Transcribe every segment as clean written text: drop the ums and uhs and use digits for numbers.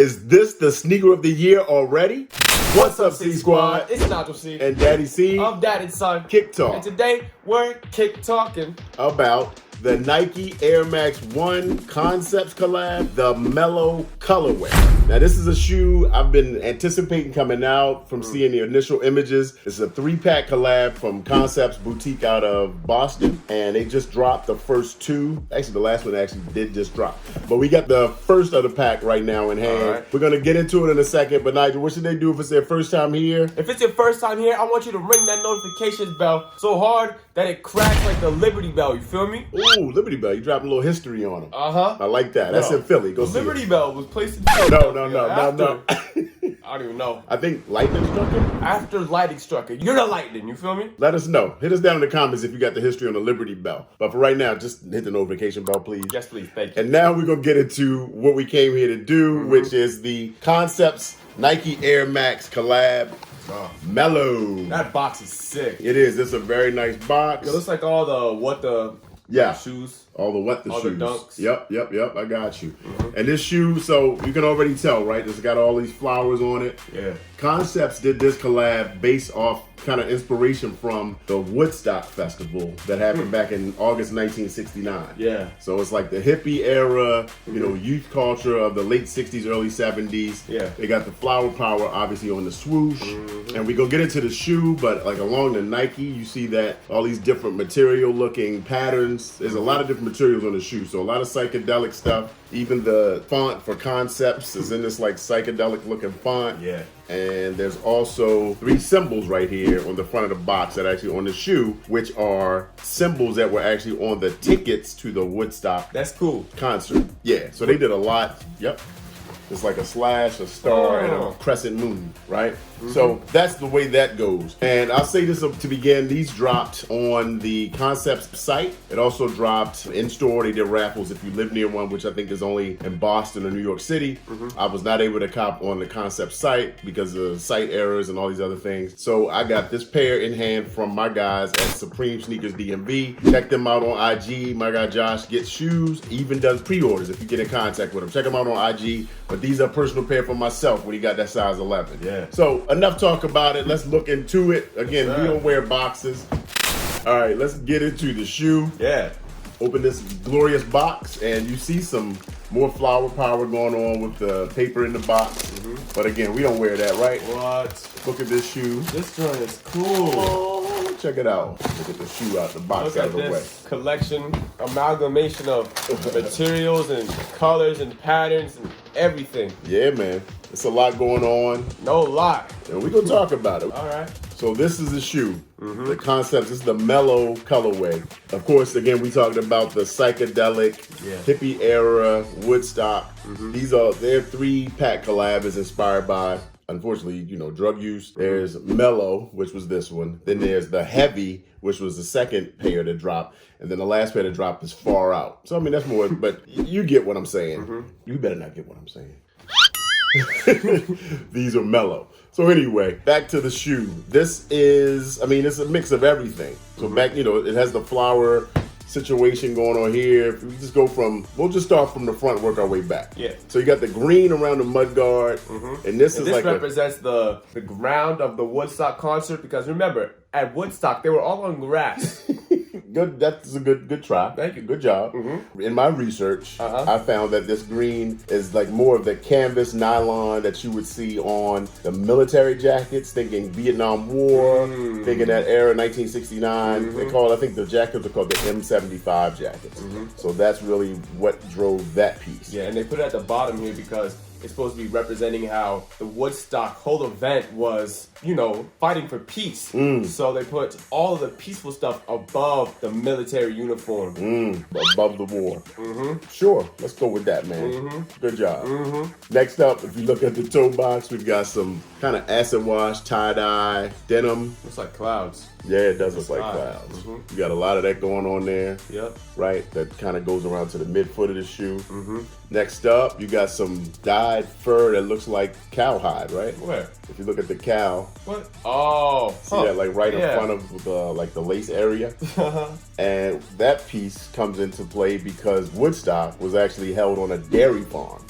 Is this the sneaker of the year already? What's up, C Squad? It's Nigel C. And Daddy C. Of Dad and Son. Kick Talk. And today we're kick talking about the Nike Air Max 1 Concepts collab, the Mellow colorway. Now this is a shoe I've been anticipating coming out from seeing the initial images. It's a 3-pack collab from Concepts Boutique out of Boston, and they just dropped the first two. Actually, the last one actually did just drop. But we got the first of the pack right now in hand. Right. We're gonna get into it in a second, but Nigel, what should they do if it's their first time here? If it's your first time here, I want you to ring that notifications bell so hard that it cracks like the Liberty Bell, you feel me? Ooh, Liberty Bell, you dropped a little history on them. Uh-huh. I like that. That's in Philly. Go the see Liberty it. Bell was placed in No. I don't even know. I think lightning struck it. After lightning struck it. You're the lightning, you feel me? Let us know. Hit us down in the comments if you got the history on the Liberty Bell. But for right now, just hit the notification bell, please. Yes, please. Thank you. And now we're going to get into what we came here to do, which is the Concepts Nike Air Max collab, Mellow. That box is sick. It is. It's a very nice box. It looks like all the shoes. All the all shoes. The dunks. Yep. I got you. And this shoe, so you can already tell, right? It's got all these flowers on it. Yeah. Concepts did this collab based off kind of inspiration from the Woodstock Festival that happened back in August 1969. Yeah. So it's like the hippie era, youth culture of the late 60s, early 70s. Yeah. They got the flower power obviously on the swoosh. And we go get into the shoe, but like along the Nike, you see that all these different material looking patterns. There's a lot of different materials on the shoe. So a lot of psychedelic stuff. Even the font for Concepts is in this like psychedelic looking font. Yeah. And there's also 3 symbols right here on the front of the box that are actually on the shoe, which are symbols that were actually on the tickets to the Woodstock That's cool. concert. Yeah, so they did a lot. Yep. It's like a slash, a star, and a crescent moon, right? So that's the way that goes. And I'll say this to begin, these dropped on the Concepts site. It also dropped in store. They did raffles if you live near one, which I think is only in Boston or New York City. I was not able to cop on the Concepts site because of site errors and all these other things. So I got this pair in hand from my guys at Supreme Sneakers DMV. Check them out on IG. My guy Josh gets shoes, even does pre-orders if you get in contact with him. Check him out on IG. But these are personal pair for myself when he got that size 11. Yeah. So enough talk about it. Let's look into it. Again, we don't wear boxes. All right, let's get into the shoe. Yeah. Open this glorious box, and you see some more flower power going on with the paper in the box. But again, we don't wear that, right? What? Look at this shoe. This joint is cool. Oh, check it out. Look at the shoe out the box out of the way. This collection, amalgamation of materials and colors and patterns and everything. Yeah, man. It's a lot going on. No lie. And we're going to talk about it. All right. So this is the shoe. The Concepts, this is the Mellow colorway. Of course, again, we talked about the psychedelic, hippie era, Woodstock. Their 3-pack collab is inspired by, unfortunately, drug use. There's Mellow, which was this one. Then there's the Heavy, which was the second pair to drop. And then the last pair to drop is Far Out. So, I mean, that's more, but you get what I'm saying. You better not get what I'm saying. These are Mellow. So anyway, back to the shoe. This is, it's a mix of everything. So back, it has the flower situation going on here. If we just we'll just start from the front, work our way back. Yeah. So you got the green around the mud guard, and this represents the ground of the Woodstock concert, because remember, at Woodstock, they were all on grass. Good. That's a good try. Thank you. Good job. In my research, I found that this green is like more of the canvas nylon that you would see on the military jackets, thinking Vietnam War, thinking that era, 1969. I think the jackets are called the M75 jackets. So that's really what drove that piece. Yeah, and they put it at the bottom here because it's supposed to be representing how the Woodstock whole event was, fighting for peace. So they put all of the peaceful stuff above the military uniform. Above the war. Sure, let's go with that, man. Good job. Next up, if you look at the toe box, we've got some kind of acid wash, tie-dye, denim. Looks like clouds. Yeah, it does look like clouds. You got a lot of that going on there. Yep. Right? That kind of goes around to the midfoot of the shoe. Next up, you got some dyed fur that looks like cowhide, right? Where? If you look at the cow. What? Oh. See that like right in front of the lace area? And that piece comes into play because Woodstock was actually held on a dairy farm.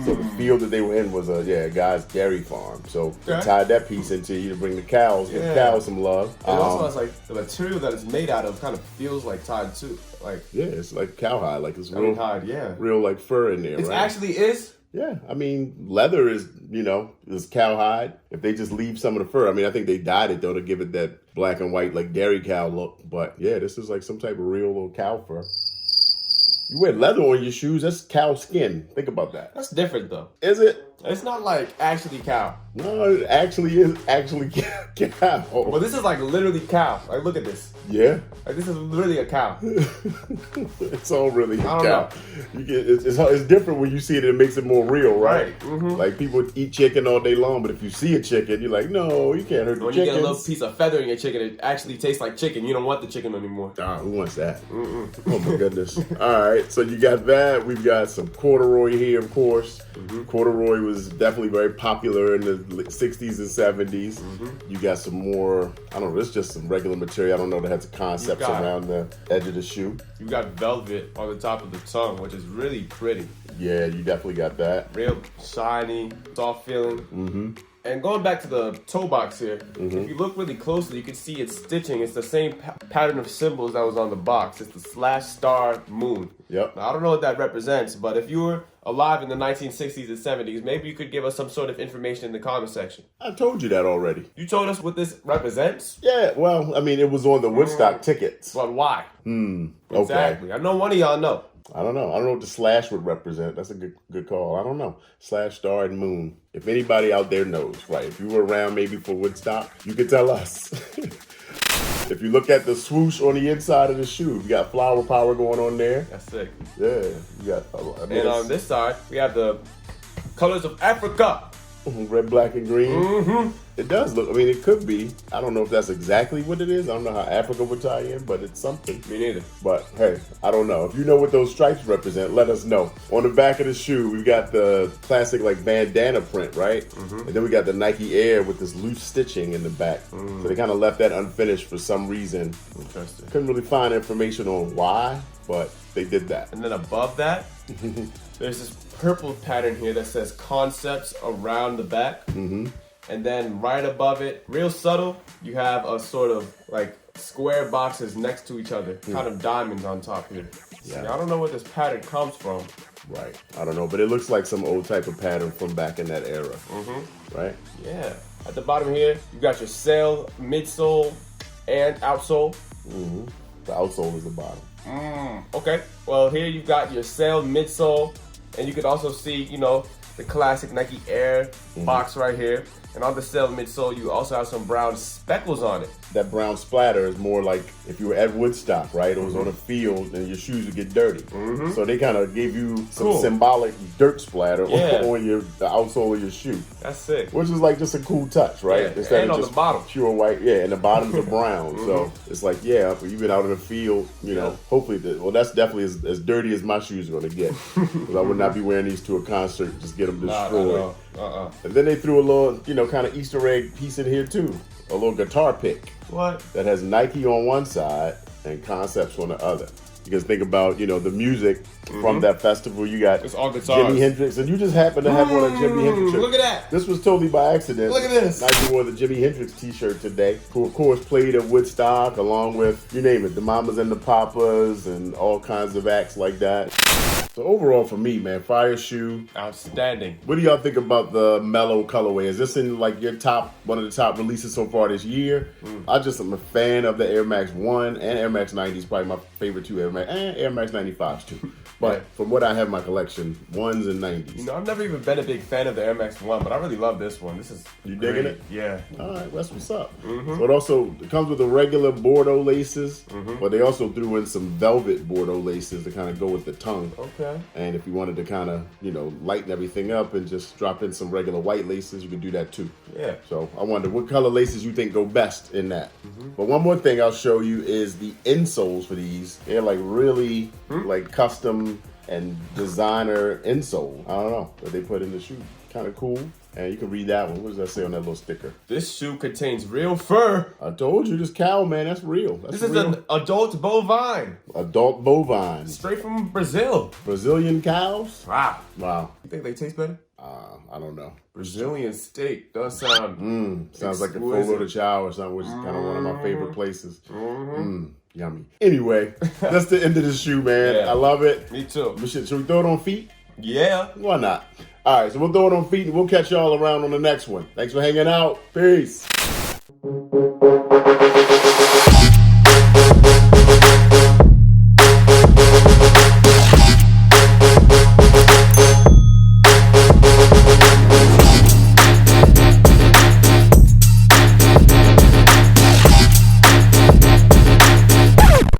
So the field that they were in was a guy's dairy farm. So they tied that piece into you to bring the cows, give the cows some love. And also, it's like the material that it's made out of kind of feels like tied too. Like it's like cowhide, like it's real hide, real like fur in there. It right? actually is. Yeah, I mean, leather is cowhide. If they just leave some of the fur, I mean, I think they dyed it though to give it that black and white like dairy cow look. But yeah, this is like some type of real little cow fur. You wear leather on your shoes, that's cow skin. Think about that. That's different though. Is it? It's not like actually cow. No, it actually is cow. Well, this is like literally cow. Like, look at this. Yeah. Like, this is literally a cow. It's all really a cow. Know. It's different when you see it. It makes it more real, right? Mm-hmm. Like people eat chicken all day long, but if you see a chicken, you're like, no, you can't hurt the chicken. When you get a little piece of feather in your chicken, it actually tastes like chicken. You don't want the chicken anymore. Who wants that? Oh my goodness. All right, so you got that. We've got some corduroy here, of course. Corduroy was definitely very popular in the 60s and 70s. You got some more, I don't know, it's just some regular material. I don't know that has concepts around the edge of the shoe. You got velvet on the top of the tongue, which is really pretty. Yeah, you definitely got that. Real shiny, soft feeling. And going back to the toe box here, if you look really closely, you can see it's stitching. It's the same pattern of symbols that was on the box. It's the slash, star, moon. Yep. Now, I don't know what that represents, but if you were alive in the 1960s and 70s, maybe you could give us some sort of information in the comment section. I told you that already. You told us what this represents? Yeah, well, I mean, it was on the Woodstock tickets. But why? Okay. Exactly. I know one of y'all know. I don't know. I don't know what the slash would represent. That's a good call. I don't know. Slash, star, and moon. If anybody out there knows, right? If you were around maybe for Woodstock, you could tell us. If you look at the swoosh on the inside of the shoe, you got flower power going on there. That's sick. Yeah, you got. And on this side, we have the colors of Africa. Red, black, and green. It does look, I mean, it could be. I don't know if that's exactly what it is. I don't know how Africa would tie in, but it's something. Me neither. But hey, I don't know. If you know what those stripes represent, let us know. On the back of the shoe, we've got the classic like bandana print, right? And then we got the Nike Air with this loose stitching in the back. So they kind of left that unfinished for some reason. Interesting. Couldn't really find information on why, but they did that. And then above that, there's this purple pattern here that says Concepts around the back. And then right above it, real subtle, you have a sort of like square boxes next to each other, kind of diamonds on top here. Yeah. See, I don't know where this pattern comes from. Right. I don't know, but it looks like some old type of pattern from back in that era. Right? Yeah. At the bottom here, you got your sail, midsole, and outsole. The outsole is the bottom. Okay. Well, here you've got your sail, midsole, and you could also see, you know, the classic Nike Air box right here. And on the sail midsole, you also have some brown speckles on it. That brown splatter is more like if you were at Woodstock, right? It was on a field and your shoes would get dirty. So they kind of gave you some symbolic dirt splatter on the outsole of your shoe. That's sick. Which is like just a cool touch, right? Yeah. Instead And of on just the bottom. pure white. Yeah, and the bottoms are brown. So it's like, yeah, you've been out in the field, you know, hopefully, that's definitely as dirty as my shoes are going to get. Because I would not be wearing these to a concert and just get them destroyed. And then they threw a little, you know, kind of Easter egg piece in here too. A little guitar pick. What? That has Nike on one side and Concepts on the other. Because think about, you know, the music from that festival. You got It's all guitars. Jimi Hendrix, and you just happen to have one of Jimi Hendrix. Look at that. This was totally by accident. Look at this. Nike wore the Jimi Hendrix t-shirt today, who of course played at Woodstock along with, you name it, the Mamas and the Papas and all kinds of acts like that. So overall for me, man, fire shoe. Outstanding. What do y'all think about the Mellow colorway? Is this in like your one of the top releases so far this year? I just am a fan of the Air Max 1 and Air Max 90 is probably my favorite two Air Max, and Air Max 95s too. But from what I have in my collection, 1s and 90s. You know, I've never even been a big fan of the Air Max 1, but I really love this one. This is You digging it? Yeah. All right, that's what's up. So it comes with the regular Bordeaux laces, but they also threw in some velvet Bordeaux laces to kind of go with the tongue. Okay. And if you wanted to kind of, you know, lighten everything up and just drop in some regular white laces, you can do that too. Yeah. So I wonder what color laces you think go best in that. But one more thing I'll show you is the insoles for these. They're like really like custom and designer insole. I don't know what they put in the shoe. Kind of cool. And you can read that one. What does that say on that little sticker? This shoe contains real fur. I told you, this cow, man, that's real. That's This is real. an adult bovine. Adult bovine. Straight from Brazil. Brazilian cows? Wow. Wow. You think they taste better? I don't know. Brazilian steak does sound Sounds like the exquisite. Fogo de Chao or something, which is kind of one of my favorite places. Yummy. Anyway, that's the end of the shoe, man. Yeah. I love it. Me too. Should we throw it on feet? Yeah. Why not? All right, so we'll throw it on feet and we'll catch y'all around on the next one. Thanks for hanging out. Peace.